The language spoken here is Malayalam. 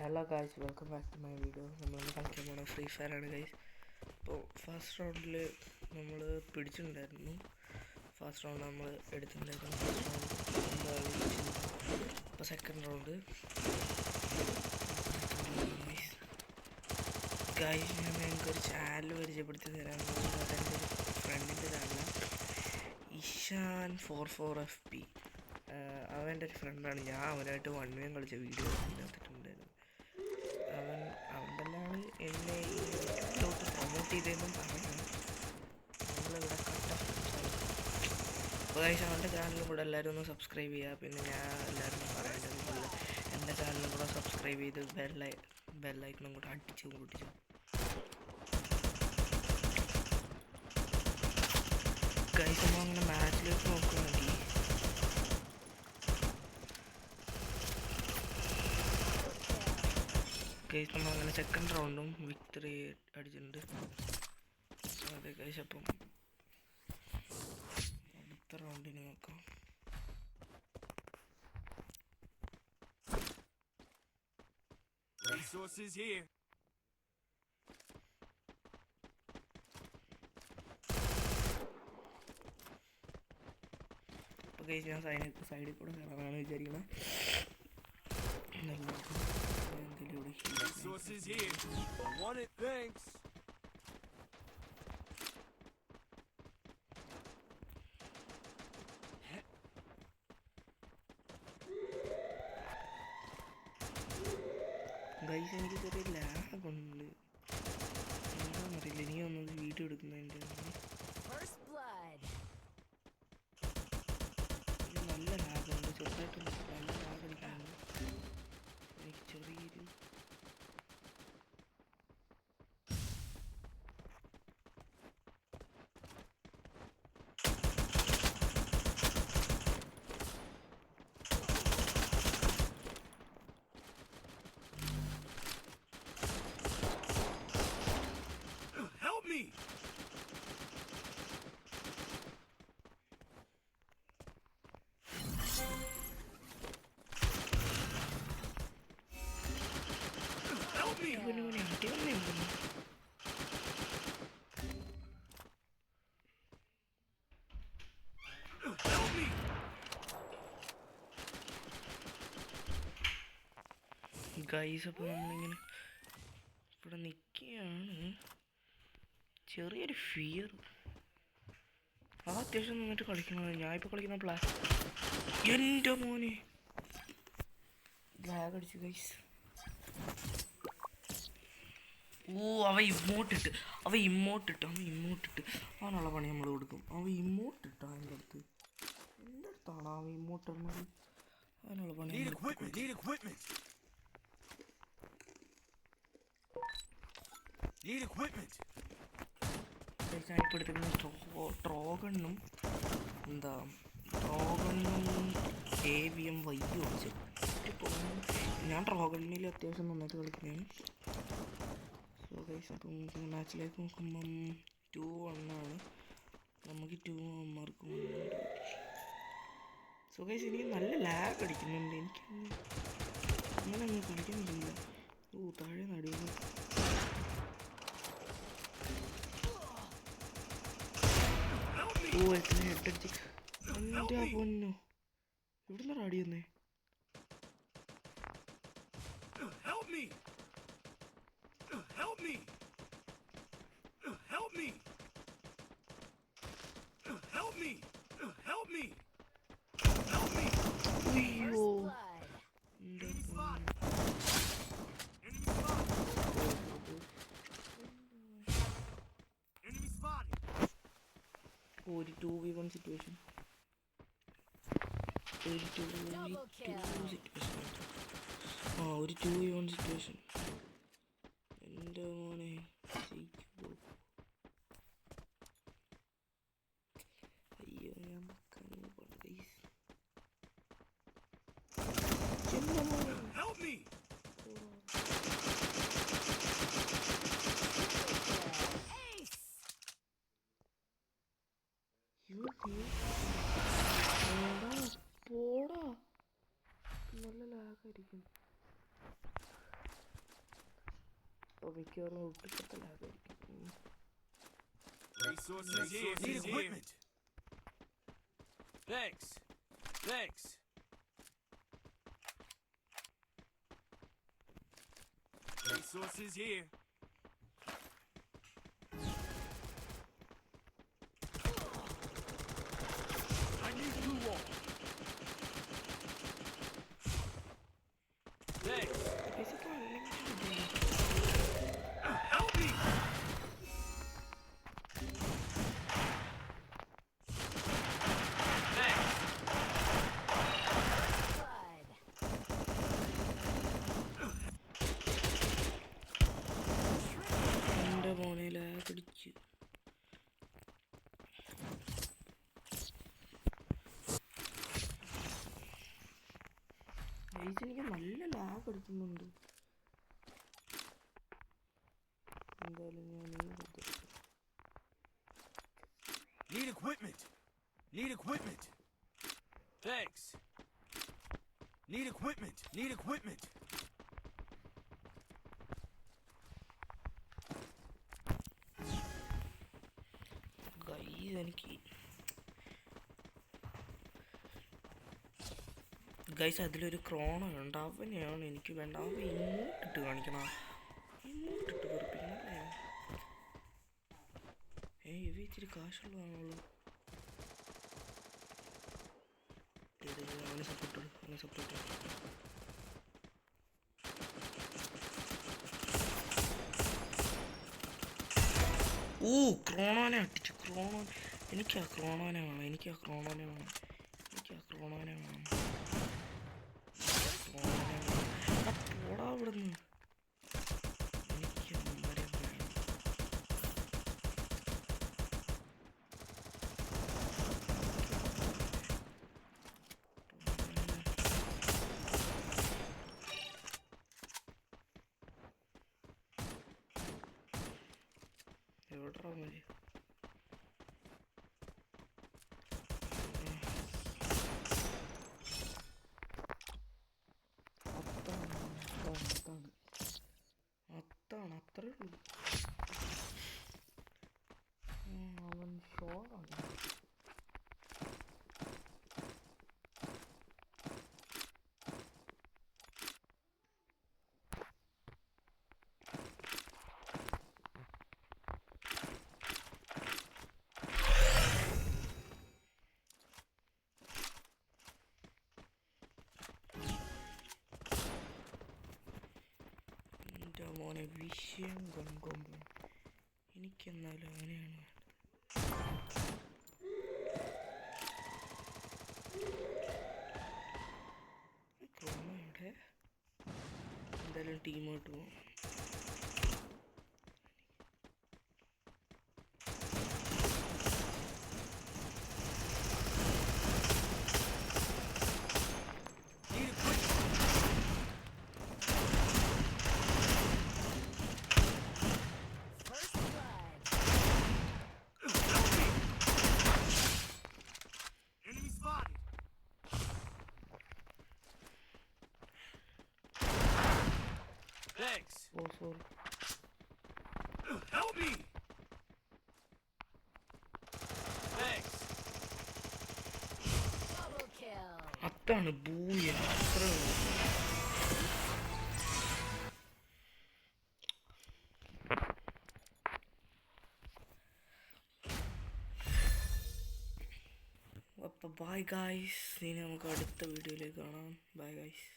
Hello guys, welcome back to my video. നമ്മളിന്ന് കളിക്കാൻ പോണ ഫ്രീ ഫയർ ആണ് ഗൈസ്. അപ്പോൾ ഫസ്റ്റ് റൗണ്ടിൽ നമ്മൾ പിടിച്ചിട്ടുണ്ടായിരുന്നു. ഫസ്റ്റ് റൗണ്ട് നമ്മൾ എടുത്തിട്ടുണ്ടായിരുന്നു. അപ്പോൾ സെക്കൻഡ് റൗണ്ട് ഗൈസ്, ഞാൻ എനിക്കൊരു ചാനൽ പരിചയപ്പെടുത്തി തരാൻ പോകുന്നത് അതെൻ്റെ ഒരു ഫ്രണ്ടിൻ്റെ ചാനലാണ്, ഇഷാൻ 44FP. അവൻ്റെ ഒരു ഫ്രണ്ടാണ്. ഞാൻ അവനായിട്ട് 1v1 കളിച്ച വീഡിയോ ഇതിനകത്തിട്ടുണ്ടായിരുന്നു. അവൻ്റെല്ലാണ് എന്നെ ഈ യൂട്യൂബിലോട്ട് പ്രൊമോട്ട് ചെയ്തതെന്നും പറയണം. നമ്മളിവിടെ കട്ട ഫ്രണ്ട്സാണ്. അപ്പോൾ ഗൈസ്, അവൻ്റെ ചാനലും കൂടെ എല്ലാവരും ഒന്ന് സബ്സ്ക്രൈബ് ചെയ്യുക. പിന്നെ ഞാൻ എല്ലാവരും പറയേണ്ടതുപോലെ എൻ്റെ ചാനലും കൂടെ സബ്സ്ക്രൈബ് ചെയ്ത് ബെല്ലൈക്കണും കൂടെ അടിച്ച് കൂട്ടിച്ചു. ഗൈസ്, നമ്മൾ അങ്ങനെ മാച്ചിലേക്ക് നോക്കുകയാണെങ്കിൽ ഗൈസ് നമ്മളങ്ങനെ സെക്കൻഡ് റൗണ്ടും വിക്ടറി അടിച്ചിട്ടുണ്ട്. അതെ ഗൈസ്, അപ്പം അടുത്ത റൗണ്ടിന് നോക്കാം. അപ്പോൾ ഗൈസ്, ഞാൻ സൈഡിൽ കൂടെ കയറാനാണ് വിചാരിക്കുന്നത്. Resources here. I want it, thanks. Guys, എനിക്ക് ചെറിയ ലാഗുണ്ട്. എന്താണെന്നറിയില്ല. ഇനി വന്നത് വീഡിയോ എടുക്കുന്നതിൻ്റെ നല്ല ലാഗുണ്ട്. ചെറുതായിട്ടുണ്ട്, നല്ല ലാഗ് അടിക്കുന്നുണ്ട്. എനിക്ക് ചെറിയൊരു Help me! Help me! Help me! Guys, അപ്പോൾ നമ്മളിങ്ങനെ ഇവിടെ നിൽക്കുകയാണ്. ചെറിയൊരു ഫിയർ. അത്യാവശ്യം നന്നായിട്ട് കളിക്കുന്നത്. ഞാൻ ഇപ്പോൾ കളിക്കുന്ന എൻ്റെ മോനെ ലാഗ് അടിച്ചു ഗൈസ്. അവ ഇമ്മോട്ടിട്ട് അവനുള്ള പണി നമ്മൾ കൊടുക്കും. അവ ഇമ്മോട്ടിട്ടോ എൻ്റെ അടുത്ത്. എൻ്റെ അടുത്താണ് അവ ഇമ്മോട്ട് ഇടുന്നത്. അതിനുള്ള പണി Need equipment. Need equipment. ഞാൻ ഇപ്പോൾ എടുത്തിരിക്കുന്ന ട്രോഗണ്ണും AVM വൈകി ഓടിച്ച്. ഇപ്പോൾ ഞാൻ ട്രോഗണ്ണിൽ അത്യാവശ്യം നന്നായിട്ട് കളിക്കുന്നതാണ്. സോ ഗൈസ്, അപ്പം മാച്ചിലേക്ക് നോക്കുമ്പം 2-1 നമുക്ക് 2 മാർക്ക്. സോ ഗൈസ്, എനിക്ക് നല്ല ലാഗ് അടിക്കുന്നുണ്ട്. എനിക്ക് അങ്ങനെ അങ്ങ് കളിക്കുന്നില്ല. താഴെ നടുന്നു. എത്ര ഹെഡടിച്ച് എൻ്റെ പൊന്നോ. എവിടെ നിന്നാണ് അടിയുന്നേ? അയ്യോ, ഒരു 2v1 സിറ്റുവേഷൻ. ഒരു 2v1 സിറ്റുവേഷൻ. എൻ്റെ മോനെ ജയിക്കുമോ? അയ്യോ, ഞാൻ കണ്ണു പോണ ഗൈസ്. എൻ്റെ മോനെ പോടാ. നല്ല ലാഗായിരിക്കും. അപ്പോൾ മിക്കവാറും ഒട്ടിക്കത്തെ ലാഗായിരിക്കും. Resources here. Need equipment. Thanks. Thanks. Resources here. I need blue wall. Thanks. Help me. എൻ്റെ മോനെ ലാഗടിച്ച്. എനിക്ക് നല്ല ലാഗ് അടിക്കുന്നുണ്ട്. എന്തായാലും ഞാൻ Need equipment. Need equipment. Thanks. Need equipment. Need equipment. എനിക്ക് ഗൈസ് അതിലൊരു ക്രോണ ഉണ്ട്, അവനെയാണ് എനിക്ക് വേണ്ട. അവൻ ഇങ്ങോട്ടിട്ട് കാണിക്കണം, ഇങ്ങോട്ടിട്ട് വെറുപ്പിക്കണം അല്ലേ. ഇവ ഇച്ചിരി കാശുള്ളതാണല്ലോ. അവനെ സപ്പോർട്ട് ചെയ്യും, അവനെ സപ്പോർട്ട് ചെയ്യും. ഓ ക്രോണോനെ അടിച്ചു. എനിക്ക് ആ ക്രോണോനെ വേണം, എനിക്ക് ആ ക്രോണോനെ വേണം, എനിക്ക് ആ ക്രോണോനെ വേണം. പോടാ ഇവിടുന്ന്. എനിക്ക് അമ്മരെ വേണം. എവിടെടാ മതി. അത്താണ് അത്രേ ഉള്ളൂ. അവൻ ഷോറാണ്. മോനെ വിഷയം കണ്ടുകൊണ്ട് എനിക്കെന്നാലും അങ്ങനെയാണ്. ക്രോമയുടെ എന്തായാലും ടീമായിട്ട് പോകും. Thanks. Oh, sorry. Help me. Thanks. Double kill. അതാണ് ഭൂമി. അത്ര അപ്പോൾ ബൈ ഗൈസ്. ഇനി നമുക്ക് അടുത്ത വീഡിയോയിലേക്ക് കാണാം. Bye guys.